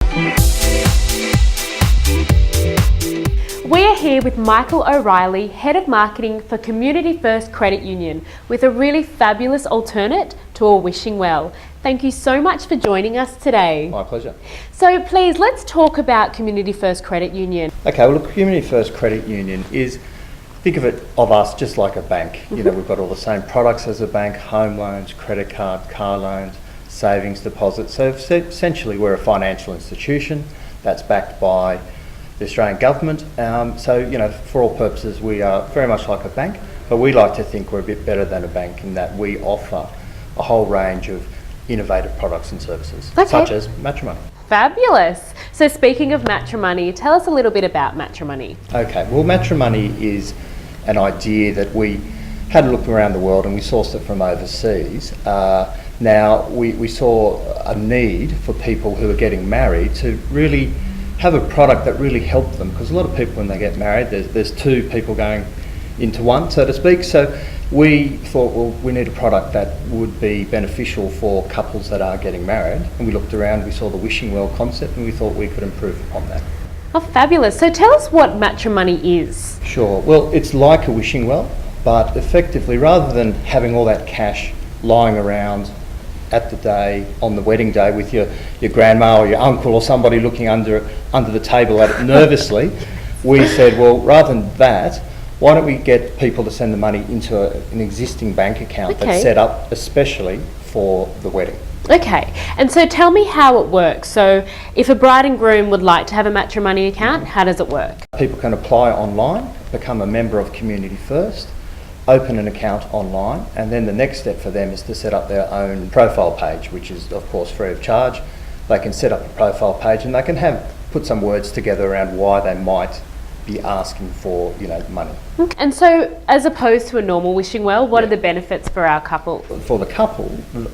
We are here with Michael O'Reilly, Head of Marketing for Community First Credit Union, with a really fabulous alternate to a wishing well. Thank you so much for joining us today. My pleasure. So please, let's talk about Community First Credit Union. Okay, well, look, Community First Credit Union is, think of us just like a bank. You know, we've got all the same products as a bank: home loans, credit card, car loans, savings deposits. So essentially we're a financial institution that's backed by the Australian government. So, you know, for all purposes, we are very much like a bank, but we like to think we're a bit better than a bank in that we offer a whole range of innovative products and services, such as Matrimoney. Fabulous. So speaking of Matrimoney, tell us a little bit about Matrimoney. Okay, well, Matrimoney is an idea that we had a look around the world and we sourced it from overseas. Now, we saw a need for people who are getting married to really have a product that really helped them, because a lot of people, when they get married, there's two people going into one, so to speak. So we thought, well, we need a product that would be beneficial for couples that are getting married. And we looked around, we saw the wishing well concept, and we thought we could improve upon that. Oh, fabulous. So tell us what Matrimoney is. Sure. Well, it's like a wishing well, but effectively, rather than having all that cash lying around at the day, on the wedding day, with your grandma or your uncle or somebody looking under the table at it nervously, we said, well, rather than that, why don't we get people to send the money into an existing bank account that's set up especially for the wedding. Okay, and so tell me how it works. So if a bride and groom would like to have a Matrimoney account, how does it work? People can apply online, become a member of Community First, open an account online, and then the next step for them is to set up their own profile page, which is of course free of charge. They can set up a profile page and they can put some words together around why they might be asking for, you know, money. And so, as opposed to a normal wishing well, what are the benefits for our couple? For the couple,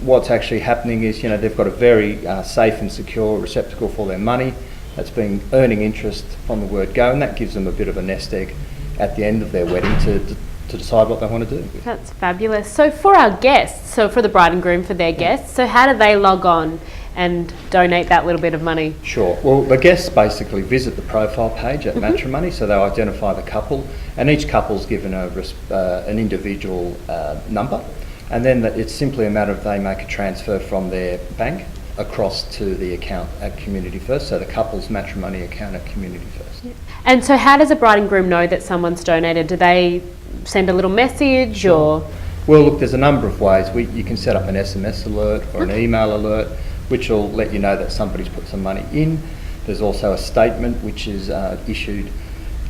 what's actually happening is, you know, they've got a very safe and secure receptacle for their money that's been earning interest from the word go, and that gives them a bit of a nest egg at the end of their wedding to decide what they want to do. That's fabulous. So for our guests, so for the bride and groom, for their guests, so how do they log on and donate that little bit of money? Sure. Well, the guests basically visit the profile page at Matrimoney, so they identify the couple, and each couple's given an individual number, and then it's simply a matter of they make a transfer from their bank across to the account at Community First, so the couple's Matrimoney account at Community First. And so how does a bride and groom know that someone's donated? Do they send a little message? Sure. Or? Well, look, there's a number of ways. You can set up an SMS alert or an email alert, which will let you know that somebody's put some money in. There's also a statement which is issued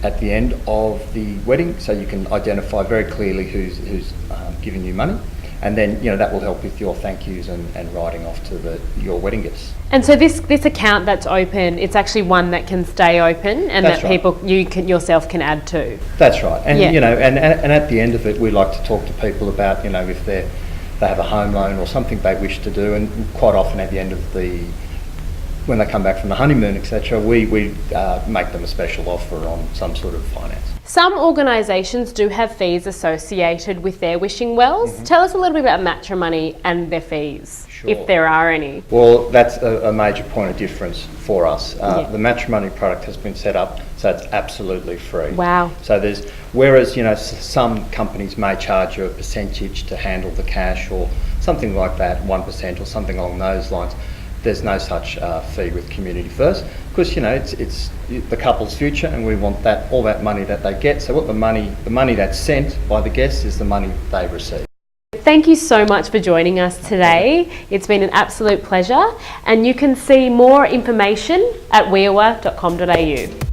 at the end of the wedding, so you can identify very clearly who's given you money, and then, you know, that will help with your thank yous and writing off to your wedding gifts. And so this account that's open, it's actually one that can stay open, and that's that people yourself can add to. That's right, and you know, and at the end of it, we like to talk to people about, you know, if they have a home loan or something they wish to do, and quite often at the end of when they come back from the honeymoon, etc., we make them a special offer on some sort of finance. Some organisations do have fees associated with their wishing wells. Tell us a little bit about Matrimoney and their fees, if there are any. Well, that's a major point of difference for us. The Matrimoney product has been set up so it's absolutely free. Wow. So whereas, you know, some companies may charge you a percentage to handle the cash or something like that, 1% or something along those lines, there's no such fee with Community First, because, you know, it's the couple's future, and we want all that money that they get. So what the money that's sent by the guests is the money they receive. Thank you so much for joining us today. It's been an absolute pleasure, and you can see more information at weoa.com.au.